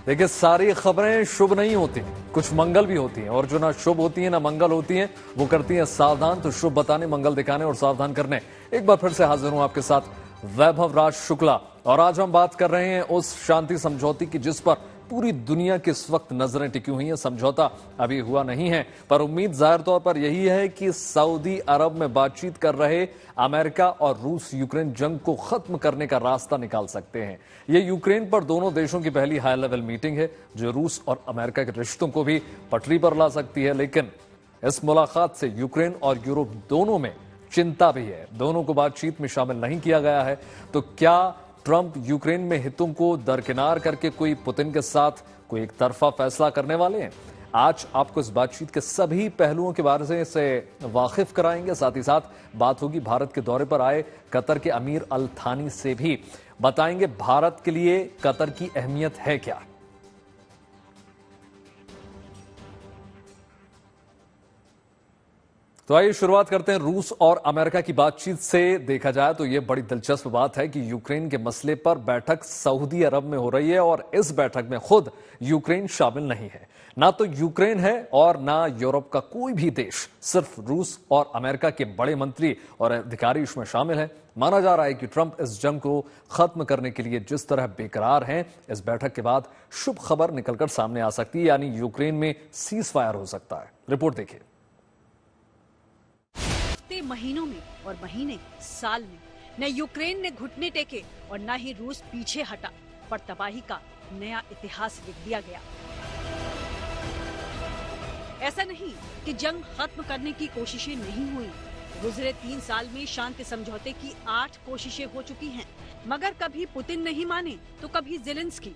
देखिए, सारी खबरें शुभ नहीं होती, कुछ मंगल भी होती हैं, और जो ना शुभ होती हैं ना मंगल होती हैं वो करती हैं सावधान। तो शुभ बताने, मंगल दिखाने और सावधान करने एक बार फिर से हाजिर हूं आपके साथ वैभव राज शुक्ला। और आज हम बात कर रहे हैं उस शांति समझौते की जिस पर पूरी दुनिया की इस वक्त नजरें टिकी हुई हैं। समझौता अभी हुआ नहीं है, पर उम्मीद जाहिर तौर पर यही है कि सऊदी अरब में बातचीत कर रहे अमेरिका और रूस यूक्रेन जंग को खत्म करने का रास्ता निकाल सकते हैं। यह यूक्रेन पर दोनों देशों की पहली हाई लेवल मीटिंग है जो रूस और अमेरिका के रिश्तों को भी पटरी पर ला सकती है। लेकिन इस मुलाकात से यूक्रेन और यूरोप दोनों में चिंता भी है। दोनों को बातचीत में शामिल नहीं किया गया है। तो क्या ट्रंप यूक्रेन में हितों को दरकिनार करके कोई पुतिन के साथ कोई एक तरफा फैसला करने वाले हैं? आज आपको इस बातचीत के सभी पहलुओं के बारे से वाकिफ कराएंगे। साथ ही साथ बात होगी भारत के दौरे पर आए कतर के अमीर अल थानी से भी। बताएंगे भारत के लिए कतर की अहमियत है क्या। तो आइए शुरुआत करते हैं रूस और अमेरिका की बातचीत से। देखा जाए तो यह बड़ी दिलचस्प बात है कि यूक्रेन के मसले पर बैठक सऊदी अरब में हो रही है और इस बैठक में खुद यूक्रेन शामिल नहीं है। ना तो यूक्रेन है और ना यूरोप का कोई भी देश, सिर्फ रूस और अमेरिका के बड़े मंत्री और अधिकारी इसमें शामिल हैं। माना जा रहा है कि ट्रंप इस जंग को खत्म करने के लिए जिस तरह बेकरार हैं, इस बैठक के बाद शुभ खबर निकलकर सामने आ सकती है, यानी यूक्रेन में सीज फायर हो सकता है। रिपोर्ट देखिए। महीनों में और महीने साल में न यूक्रेन ने घुटने टेके और न ही रूस पीछे हटा, पर तबाही का नया इतिहास लिख दिया गया। ऐसा नहीं कि जंग खत्म करने की कोशिशें नहीं हुई। गुजरे 3 साल में शांति समझौते की 8 कोशिशें हो चुकी हैं, मगर कभी पुतिन नहीं माने तो कभी ज़ेलेंस्की।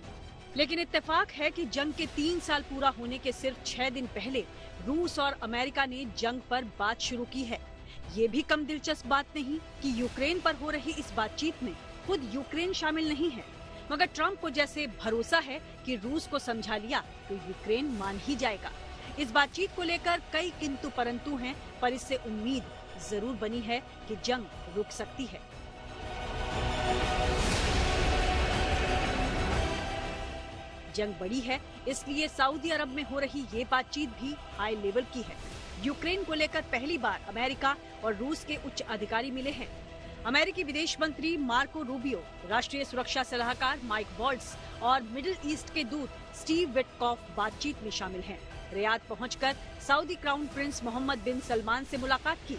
लेकिन इत्तेफाक है कि जंग के 3 साल पूरा होने के सिर्फ 6 दिन पहले रूस और अमेरिका ने जंग पर बात शुरू की है। ये भी कम दिलचस्प बात नहीं कि यूक्रेन पर हो रही इस बातचीत में खुद यूक्रेन शामिल नहीं है, मगर ट्रंप को जैसे भरोसा है कि रूस को समझा लिया तो यूक्रेन मान ही जाएगा। इस बातचीत को लेकर कई किंतु परंतु हैं, पर इससे उम्मीद जरूर बनी है कि जंग रुक सकती है। जंग बड़ी है, इसलिए सऊदी अरब में हो रही ये बातचीत भी हाई लेवल की है। यूक्रेन को लेकर पहली बार अमेरिका और रूस के उच्च अधिकारी मिले हैं। अमेरिकी विदेश मंत्री मार्को रूबियो, राष्ट्रीय सुरक्षा सलाहकार माइक वॉल्ट्ज और मिडिल ईस्ट के दूत स्टीव विटकॉफ बातचीत में शामिल हैं। रियाद पहुंचकर सऊदी क्राउन प्रिंस मोहम्मद बिन सलमान से मुलाकात की।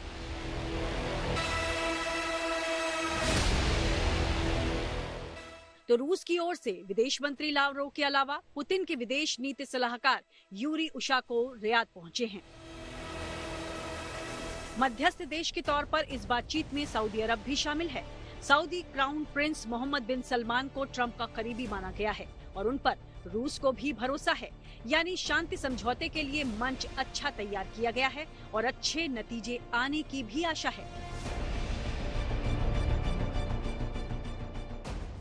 तो रूस की ओर से विदेश मंत्री लावरोव के अलावा पुतिन के विदेश नीति सलाहकार यूरी उशाकोव रियाद पहुंचे हैं। मध्यस्थ देश के तौर पर इस बातचीत में सऊदी अरब भी शामिल है। सऊदी क्राउन प्रिंस मोहम्मद बिन सलमान को ट्रंप का करीबी माना गया है और उन पर रूस को भी भरोसा है, यानी शांति समझौते के लिए मंच अच्छा तैयार किया गया है और अच्छे नतीजे आने की भी आशा है।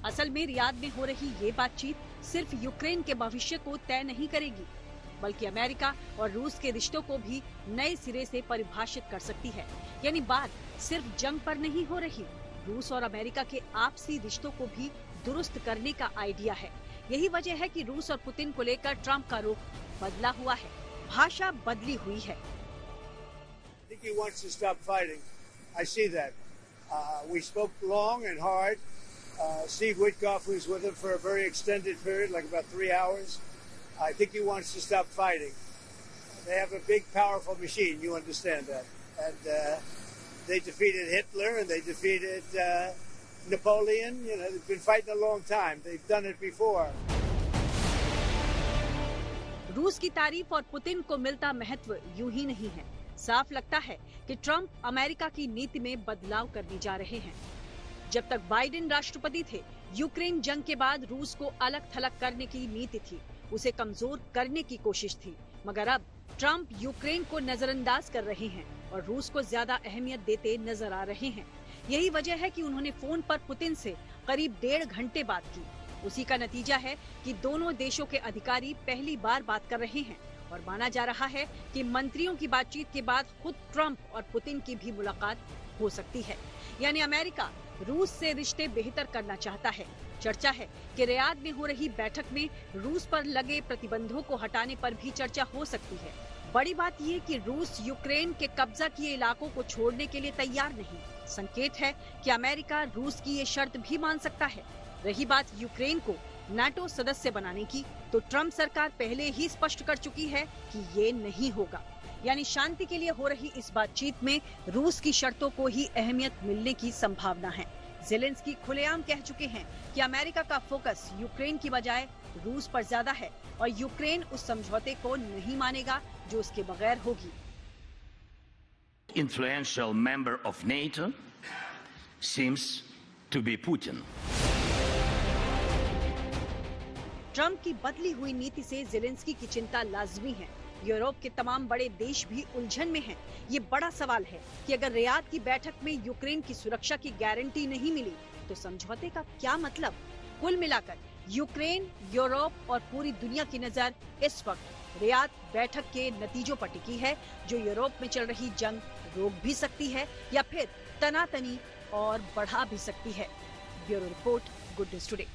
असल में रियाद में हो रही ये बातचीत सिर्फ यूक्रेन के भविष्य को तय नहीं करेगी, बल्कि अमेरिका और रूस के रिश्तों को भी नए सिरे से परिभाषित कर सकती है। यानी बात सिर्फ जंग पर नहीं हो रही, रूस और अमेरिका के आपसी रिश्तों को भी दुरुस्त करने का आइडिया है। यही वजह है कि रूस और पुतिन को लेकर ट्रंप का रुख बदला हुआ है, भाषा बदली हुई है। Steve Witkoff was with him for a very extended period, like about 3 hours. I think he wants to stop fighting. They have a big, powerful machine. You understand that. And they defeated Hitler and they defeated Napoleon. You know, they've been fighting a long time. They've done it before. रूस की तारीफ और Putin को मिलता महत्व यूं ही नहीं है। साफ लगता है कि ट्रंप अमेरिका की नीति में बदलाव करने जा रहे हैं। जब तक बाइडेन राष्ट्रपति थे, यूक्रेन जंग के बाद रूस को अलग थलग करने की नीति थी, उसे कमजोर करने की कोशिश थी। मगर अब ट्रंप यूक्रेन को नजरअंदाज कर रहे हैं और रूस को ज्यादा अहमियत देते नजर आ रहे हैं। यही वजह है कि उन्होंने फोन पर पुतिन से करीब 1.5 घंटे बात की। उसी का नतीजा है कि दोनों देशों के अधिकारी पहली बार बात कर रहे हैं और माना जा रहा है कि मंत्रियों की बातचीत के बाद खुद ट्रंप और पुतिन की भी मुलाकात हो सकती है। यानी अमेरिका रूस से रिश्ते बेहतर करना चाहता है। चर्चा है कि रियाद में हो रही बैठक में रूस पर लगे प्रतिबंधों को हटाने पर भी चर्चा हो सकती है। बड़ी बात ये कि रूस यूक्रेन के कब्जा किए इलाकों को छोड़ने के लिए तैयार नहीं। संकेत है कि अमेरिका रूस की ये शर्त भी मान सकता है। रही बात यूक्रेन को नाटो सदस्य बनाने की, तो ट्रंप सरकार पहले ही स्पष्ट कर चुकी है कि ये नहीं होगा। यानी शांति के लिए हो रही इस बातचीत में रूस की शर्तों को ही अहमियत मिलने की संभावना है। ज़ेलेंस्की खुलेआम कह चुके हैं कि अमेरिका का फोकस यूक्रेन की बजाय रूस पर ज्यादा है और यूक्रेन उस समझौते को नहीं मानेगा जो उसके बगैर होगी। Influential member of NATO seems to be Putin. Trump की बदली हुई नीति से ज़ेलेंस्की की चिंता लाजमी है। यूरोप के तमाम बड़े देश भी उलझन में हैं। ये बड़ा सवाल है कि अगर रियाद की बैठक में यूक्रेन की सुरक्षा की गारंटी नहीं मिली तो समझौते का क्या मतलब। कुल मिलाकर यूक्रेन, यूरोप और पूरी दुनिया की नजर इस वक्त रियाद बैठक के नतीजों पर टिकी है, जो यूरोप में चल रही जंग रोक भी सकती है या फिर तनातनी और बढ़ा भी सकती है। Bureau report, good news today.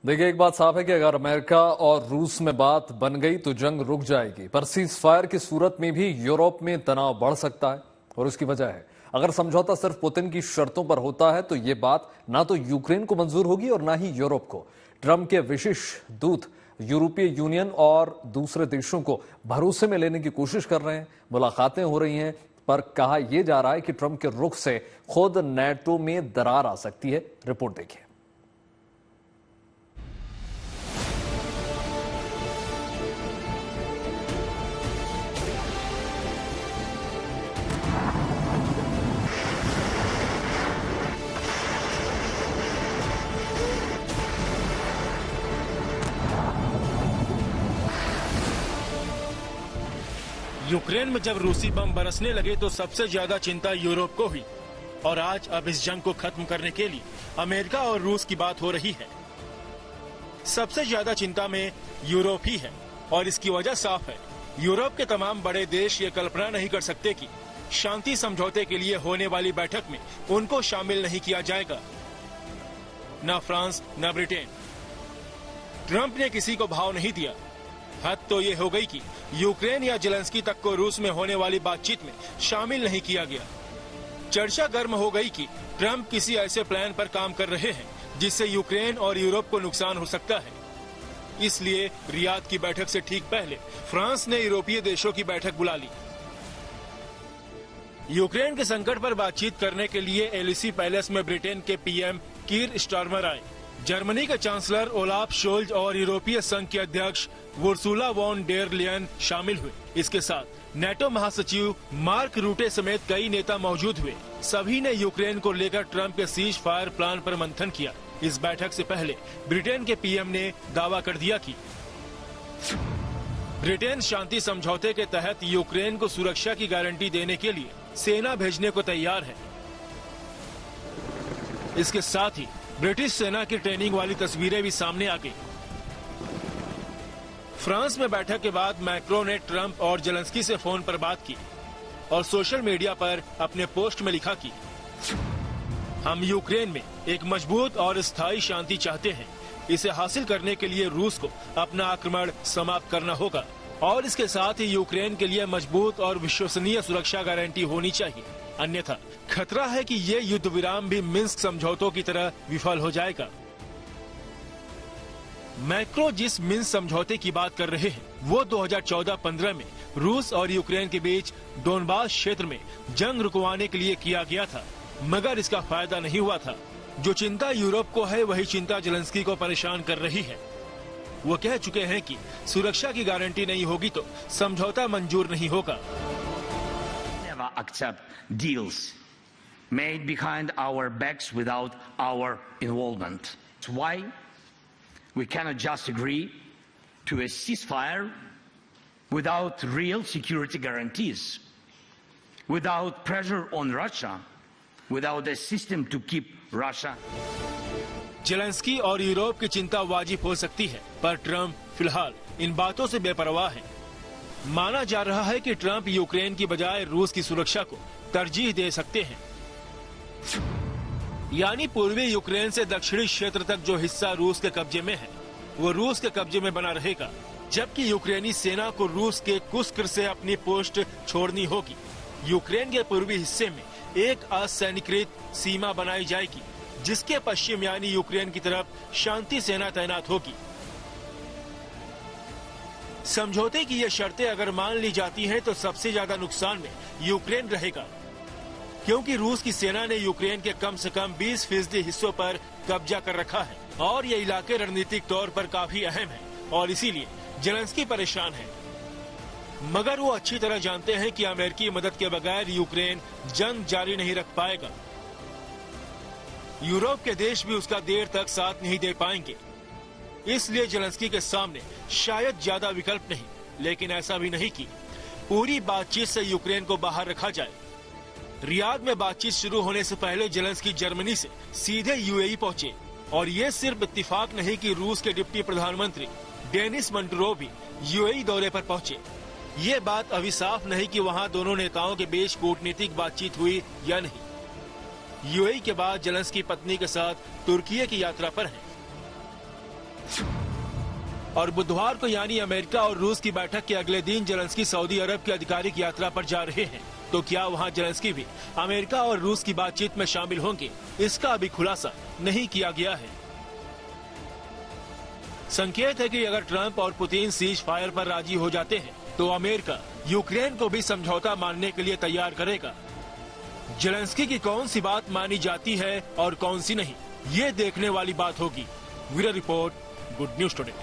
देखिए, एक बात साफ है कि अगर अमेरिका और रूस में बात बन गई तो जंग रुक जाएगी, पर सीज फायर की सूरत में भी यूरोप में तनाव बढ़ सकता है। और उसकी वजह है, अगर समझौता सिर्फ पुतिन की शर्तों पर होता है तो ये बात ना तो यूक्रेन को मंजूर होगी और ना ही यूरोप को। ट्रंप के विशेष दूत यूरोपीय यूनियन और दूसरे देशों को भरोसे में लेने की कोशिश कर रहे हैं। मुलाकातें हो रही हैं, पर कहा यह जा रहा है कि ट्रंप के रुख से खुद नाटो में दरार आ सकती है। रिपोर्ट देखिए। यूक्रेन में जब रूसी बम बरसने लगे तो सबसे ज्यादा चिंता यूरोप को हुई और आज अब इस जंग को खत्म करने के लिए अमेरिका और रूस की बात हो रही है। सबसे ज्यादा चिंता में यूरोप ही है और इसकी वजह साफ है। यूरोप के तमाम बड़े देश ये कल्पना नहीं कर सकते कि शांति समझौते के लिए होने वाली बैठक में उनको शामिल नहीं किया जाएगा। न फ्रांस न ब्रिटेन। ट्रंप ने किसी को भाव नहीं दिया। हद तो ये हो गई कि यूक्रेन या ज़ेलेंस्की तक को रूस में होने वाली बातचीत में शामिल नहीं किया गया। चर्चा गर्म हो गई कि ट्रंप किसी ऐसे प्लान पर काम कर रहे हैं जिससे यूक्रेन और यूरोप को नुकसान हो सकता है। इसलिए रियाद की बैठक से ठीक पहले फ्रांस ने यूरोपीय देशों की बैठक बुला ली। यूक्रेन के संकट पर बातचीत करने के लिए एलिसी पैलेस में ब्रिटेन के पीएम कीर स्टारमर आए। जर्मनी के चांसलर ओलाफ शोल्ज और यूरोपीय संघ के अध्यक्ष उर्सुला वॉन डेर लेयन शामिल हुए। इसके साथ नाटो महासचिव मार्क रूटे समेत कई नेता मौजूद हुए। सभी ने यूक्रेन को लेकर ट्रंप के सीज फायर प्लान पर मंथन किया। इस बैठक से पहले ब्रिटेन के पीएम ने दावा कर दिया कि ब्रिटेन शांति समझौते के तहत यूक्रेन को सुरक्षा की गारंटी देने के लिए सेना भेजने को तैयार है। इसके साथ ही ब्रिटिश सेना की ट्रेनिंग वाली तस्वीरें भी सामने आ गई। फ्रांस में बैठक के बाद मैक्रो ने ट्रंप और ज़ेलेंस्की से फोन पर बात की और सोशल मीडिया पर अपने पोस्ट में लिखा कि हम यूक्रेन में एक मजबूत और स्थायी शांति चाहते हैं। इसे हासिल करने के लिए रूस को अपना आक्रमण समाप्त करना होगा और इसके साथ ही यूक्रेन के लिए मजबूत और विश्वसनीय सुरक्षा गारंटी होनी चाहिए। अन्यथा खतरा है कि ये युद्ध विराम भी मिन्स्क समझौतों की तरह विफल हो जाएगा। मैक्रो जिस मिन्स्क समझौते की बात कर रहे हैं वो 2014-15 में रूस और यूक्रेन के बीच डोनबास क्षेत्र में जंग रुकवाने के लिए किया गया था, मगर इसका फायदा नहीं हुआ था। जो चिंता यूरोप को है वही चिंता ज़ेलेंस्की को परेशान कर रही है। वो कह चुके हैं कि सुरक्षा की गारंटी नहीं होगी तो समझौता मंजूर नहीं होगा। Never accept deals made behind our backs without our involvement. That's why we cannot just agree to a ceasefire without real security guarantees, without pressure on Russia, without a system to keep Russia. Zelensky और Europe की चिंता वाजिब हो सकती है, पर Trump फिलहाल इन बातों से बेपरवाह है। माना जा रहा है कि ट्रंप यूक्रेन की बजाय रूस की सुरक्षा को तरजीह दे सकते हैं। यानी पूर्वी यूक्रेन से दक्षिणी क्षेत्र तक जो हिस्सा रूस के कब्जे में है वो रूस के कब्जे में बना रहेगा, जबकि यूक्रेनी सेना को रूस के कुर्स्क से अपनी पोस्ट छोड़नी होगी। यूक्रेन के पूर्वी हिस्से में एक असैनिकृत सीमा बनाई जाएगी, जिसके पश्चिम यानी यूक्रेन की तरफ शांति सेना तैनात होगी। समझौते की ये शर्तें अगर मान ली जाती हैं तो सबसे ज्यादा नुकसान में यूक्रेन रहेगा, क्योंकि रूस की सेना ने यूक्रेन के कम से कम 20% हिस्सों पर कब्जा कर रखा है और ये इलाके रणनीतिक तौर पर काफी अहम है और इसीलिए जेलेंस्की परेशान है। मगर वो अच्छी तरह जानते हैं कि अमेरिकी मदद के बगैर यूक्रेन जंग जारी नहीं रख पाएगा। यूरोप के देश भी उसका देर तक साथ नहीं दे पाएंगे, इसलिए जेलेंस्की के सामने शायद ज्यादा विकल्प नहीं, लेकिन ऐसा भी नहीं कि पूरी बातचीत से यूक्रेन को बाहर रखा जाए। रियाद में बातचीत शुरू होने से पहले जेलेंस्की जर्मनी से सीधे यूएई पहुंचे और ये सिर्फ इत्तेफाक नहीं कि रूस के डिप्टी प्रधानमंत्री डेनिस मंटुरोव भी यूएई दौरे पर पहुंचे। ये बात अभी साफ नहीं कि वहां दोनों नेताओं के बीच कूटनीतिक बातचीत हुई या नहीं। यूएई के बाद जेलेंस्की पत्नी के साथ तुर्की की यात्रा पर हैं और बुधवार को यानी अमेरिका और रूस की बैठक के अगले दिन जेलेंस्की सऊदी अरब की आधिकारिक यात्रा पर जा रहे हैं। तो क्या वहां जेलेंस्की भी अमेरिका और रूस की बातचीत में शामिल होंगे, इसका अभी खुलासा नहीं किया गया है। संकेत है कि अगर ट्रंप और पुतिन सीज फायर पर राजी हो जाते हैं तो अमेरिका यूक्रेन को भी समझौता मानने के लिए तैयार करेगा। जेलेंस्की की कौन सी बात मानी जाती है और कौन सी नहीं, ये देखने वाली बात होगी। Bureau report, good news today.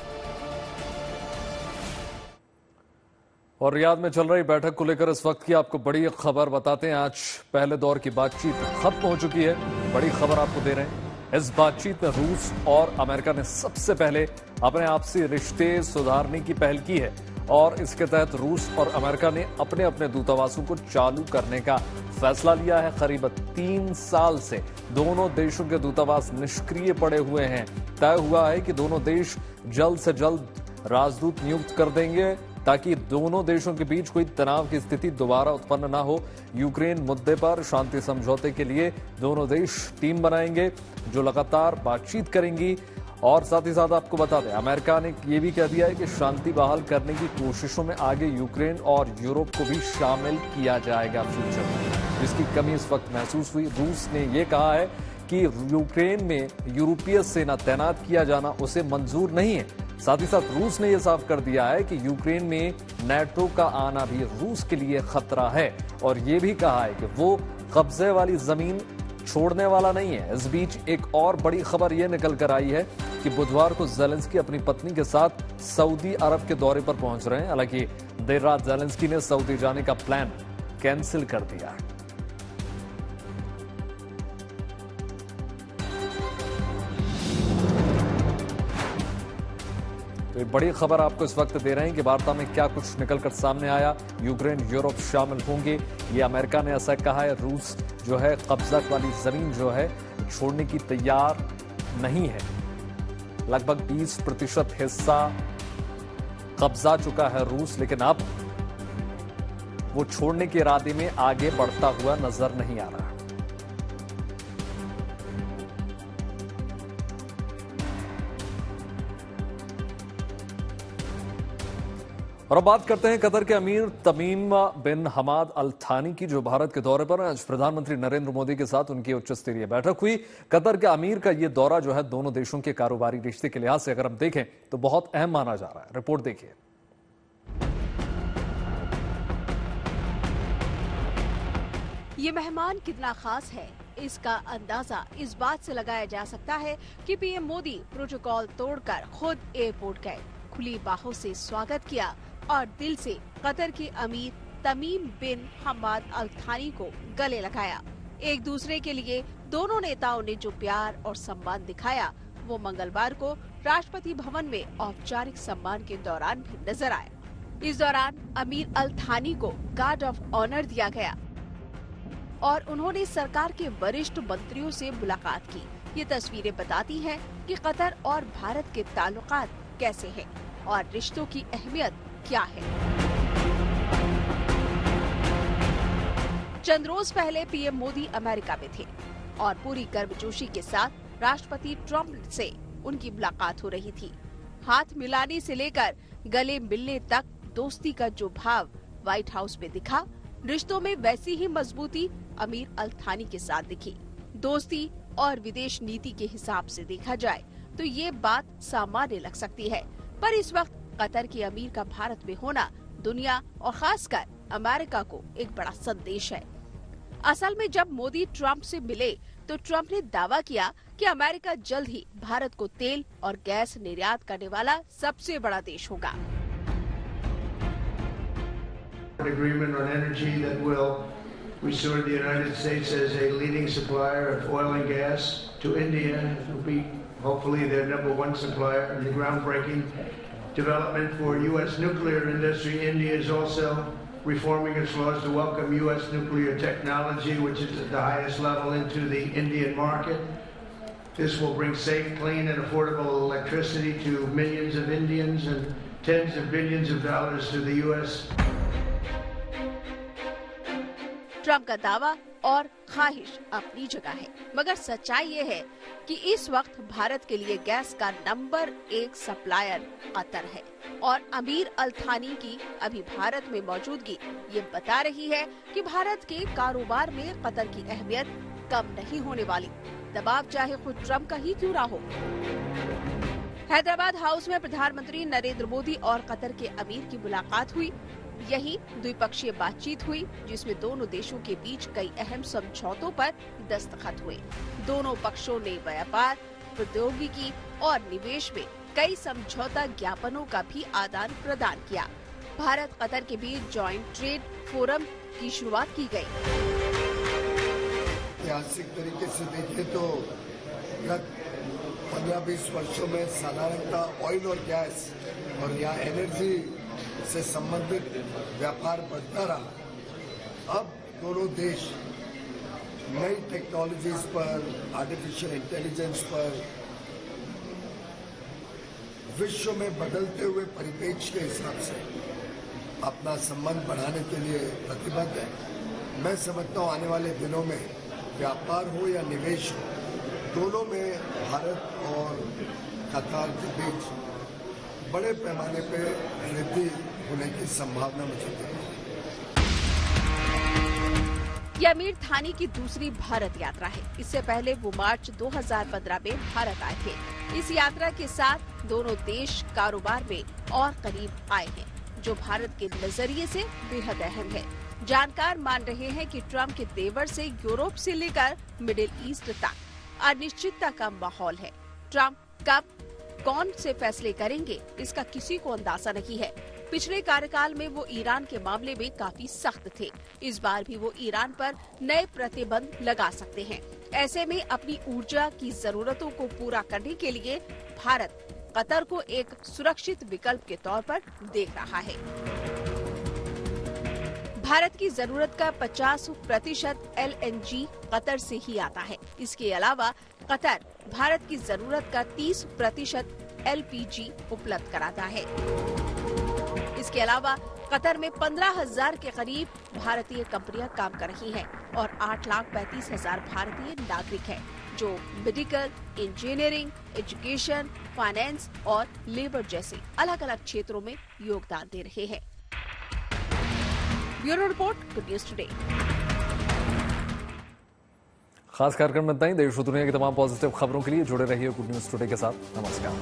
और रियाद में चल रही बैठक को लेकर इस वक्त की आपको बड़ी खबर बताते हैं। आज पहले दौर की बातचीत खत्म हो चुकी है, बड़ी खबर आपको दे रहे हैं। इस बातचीत में रूस और अमेरिका ने सबसे पहले अपने आपसी रिश्ते सुधारने की पहल की है और इसके तहत रूस और अमेरिका ने अपने अपने दूतावासों को चालू करने का फैसला लिया है। करीब 3 साल से दोनों देशों के दूतावास निष्क्रिय पड़े हुए हैं। तय हुआ है कि दोनों देश जल्द से जल्द राजदूत नियुक्त कर देंगे ताकि दोनों देशों के बीच कोई तनाव की स्थिति दोबारा उत्पन्न न हो। यूक्रेन मुद्दे पर शांति समझौते के लिए दोनों देश टीम बनाएंगे जो लगातार बातचीत करेंगी। और साथ ही साथ आपको बता दें, अमेरिका ने यह भी कह दिया है कि शांति बहाल करने की कोशिशों में आगे यूक्रेन और यूरोप को भी शामिल किया जाएगा फ्यूचर में, जिसकी कमी इस वक्त महसूस हुई। रूस ने यह कहा है कि यूक्रेन में यूरोपीय सेना तैनात किया जाना उसे मंजूर नहीं है। साथ ही साथ रूस ने यह साफ कर दिया है कि यूक्रेन में नेटो का आना भी रूस के लिए खतरा है और यह भी कहा है कि वो कब्जे वाली जमीन छोड़ने वाला नहीं है। इस बीच एक और बड़ी खबर यह निकल कर आई है कि बुधवार को जेलेंस्की अपनी पत्नी के साथ सऊदी अरब के दौरे पर पहुंच रहे हैं। हालांकि देर रात जेलेंस्की ने सऊदी जाने का प्लान कैंसिल कर दिया है। तो एक बड़ी खबर आपको इस वक्त दे रहे हैं कि वार्ता में क्या कुछ निकलकर सामने आया। यूक्रेन यूरोप शामिल होंगे, ये अमेरिका ने ऐसा कहा है। रूस जो है कब्जा वाली जमीन जो है छोड़ने की तैयार नहीं है। लगभग 20% हिस्सा कब्जा चुका है रूस, लेकिन अब वो छोड़ने के इरादे में आगे बढ़ता हुआ नजर नहीं आ रहा। और अब बात करते हैं कतर के अमीर तमीम बिन हमाद अल थानी की, जो भारत के दौरे पर आज प्रधानमंत्री नरेंद्र मोदी के साथ उनकी उच्च स्तरीय बैठक हुई। कतर के अमीर का यह दौरा जो है दोनों देशों के कारोबारी रिश्ते के लिहाज से अगर हम देखें तो बहुत अहम माना जा रहा है। रिपोर्ट देखिए। ये मेहमान कितना खास है, इसका अंदाजा इस बात से लगाया जा सकता है कि पीएम मोदी प्रोटोकॉल तोड़कर खुद एयरपोर्ट गए, खुली बाहों से स्वागत किया और दिल से कतर के अमीर तमीम बिन हमाद अल थानी को गले लगाया। एक दूसरे के लिए दोनों नेताओं ने जो प्यार और सम्मान दिखाया वो मंगलवार को राष्ट्रपति भवन में औपचारिक सम्मान के दौरान भी नजर आया। इस दौरान अमीर अल थानी को गार्ड ऑफ ऑनर दिया गया और उन्होंने सरकार के वरिष्ठ मंत्रियों से मुलाकात की। ये तस्वीरें बताती हैं कि कतर और भारत के ताल्लुकात कैसे हैं और रिश्तों की अहमियत क्या है। चंद रोज पहले पीएम मोदी अमेरिका में थे और पूरी गर्मजोशी के साथ राष्ट्रपति ट्रंप से उनकी मुलाकात हो रही थी। हाथ मिलाने से लेकर गले मिलने तक दोस्ती का जो भाव व्हाइट हाउस में दिखा, रिश्तों में वैसी ही मजबूती अमीर अल थानी के साथ दिखी। दोस्ती और विदेश नीति के हिसाब से देखा जाए तो ये बात सामान्य लग सकती है, पर इस वक्त कतर के अमीर का भारत में होना दुनिया और खासकर अमेरिका को एक बड़ा संदेश है। असल में जब मोदी ट्रंप से मिले तो ट्रंप ने दावा किया कि अमेरिका जल्द ही भारत को तेल और गैस निर्यात करने वाला सबसे बड़ा देश होगा। Agreement on energy that will restore the United States as a leading supplier of oil and gas to India. It will be hopefully their #1 supplier. And the groundbreaking development for U.S. nuclear industry. India is also reforming its laws to welcome U.S. nuclear technology, which is at the highest level, into the Indian market. This will bring safe, clean, and affordable electricity to millions of Indians and tens of billions of dollars to the U.S. Trump का दावा और ख्वाहिश अपनी जगह है, मगर सच्चाई ये है कि इस वक्त भारत के लिए गैस का नंबर 1 सप्लायर कतर है और अमीर अल थानी की अभी भारत में मौजूदगी ये बता रही है कि भारत के कारोबार में कतर की अहमियत कम नहीं होने वाली, दबाव चाहे खुद ट्रंप का ही क्यों ना हो। हैदराबाद हाउस में प्रधानमंत्री नरेंद्र मोदी और कतर के अमीर की मुलाकात हुई। यही द्विपक्षीय बातचीत हुई जिसमें दोनों देशों के बीच कई अहम समझौतों पर दस्तखत हुए। दोनों पक्षों ने व्यापार, प्रौद्योगिकी और निवेश में कई समझौता ज्ञापनों का भी आदान प्रदान किया। भारत कतर के बीच जॉइंट ट्रेड फोरम की शुरुआत की गई। ऐतिहासिक तरीके से देखें तो गत 15-20 वर्षों में साधारणतः ऑयल और गैस और या एनर्जी से संबंधित व्यापार बढ़ता रहा। अब दोनों देश नई टेक्नोलॉजीज पर, आर्टिफिशियल इंटेलिजेंस पर, विश्व में बदलते हुए परिप्रेक्ष्य के हिसाब से अपना संबंध बढ़ाने के लिए प्रतिबद्ध है। मैं समझता हूँ आने वाले दिनों में व्यापार हो या निवेश हो, दोनों में भारत और कतर के बीच बड़े पैमाने पे वृद्धि होने की संभावना मुझे दिखती है। यह अमीर थानी की दूसरी भारत यात्रा है। इससे पहले वो मार्च 2015 में भारत आए थे। इस यात्रा के साथ दोनों देश कारोबार में और करीब आए हैं, जो भारत के नजरिए से बेहद अहम है। जानकार मान रहे हैं कि ट्रंप के तेवर से यूरोप से लेकर मिडिल ईस्ट तक अनिश्चितता का माहौल है। ट्रंप कब कौन से फैसले करेंगे इसका किसी को अंदाजा नहीं है। पिछले कार्यकाल में वो ईरान के मामले में काफी सख्त थे। इस बार भी वो ईरान पर नए प्रतिबंध लगा सकते हैं। ऐसे में अपनी ऊर्जा की जरूरतों को पूरा करने के लिए भारत कतर को एक सुरक्षित विकल्प के तौर पर देख रहा है। भारत की जरूरत का 50% LNG कतर से ही आता है। इसके अलावा कतर भारत की जरूरत का 30% LPG उपलब्ध कराता है। इसके अलावा कतर में 15,000 के करीब भारतीय कंपनियां काम कर रही हैं और 8,35,000 भारतीय नागरिक हैं, जो मेडिकल, इंजीनियरिंग, एजुकेशन, फाइनेंस और लेबर जैसे अलग अलग क्षेत्रों में योगदान दे रहे हैं। Bureau report, good news today. खास कार्यक्रम में इतना ही। देश और दुनिया की तमाम पॉजिटिव खबरों के लिए जुड़े रहिए गुड न्यूज टुडे के साथ। नमस्कार।